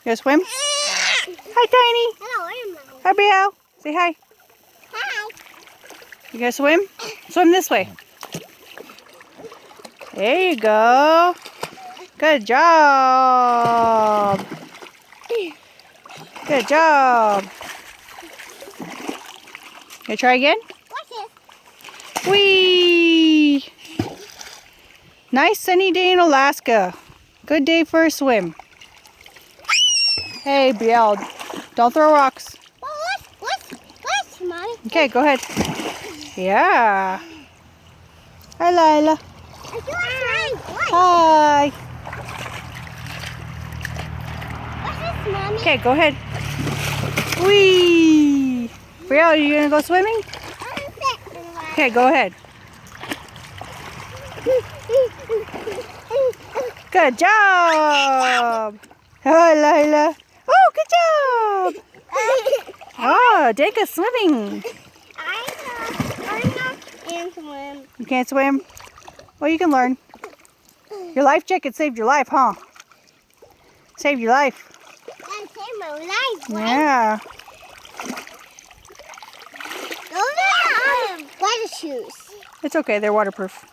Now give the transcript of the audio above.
gonna swim? Hi, Tiny. Hello, Hi, Biao. Say hi. Hi. You gonna swim? Swim this way. There you go. Good job. Good job. Gonna try again? Watch this. Whee! Nice sunny day in Alaska. Good day for a swim. Hey, Biel, don't throw rocks. Well, let's, Mommy. Okay, go ahead. Yeah. Hi, Lila. Hi. What's this, Mommy? Okay, go ahead. Whee! Biel, are you gonna go swimming? Okay, go ahead. Good job. Hi, Lila. Oh, good job. Oh, Deka's swimming. I can't swim. You can't swim? Well, you can learn. Your life jacket saved your life, huh? Saved your life. I saved my life, right? Yeah. Those are water shoes. It's okay. They're waterproof.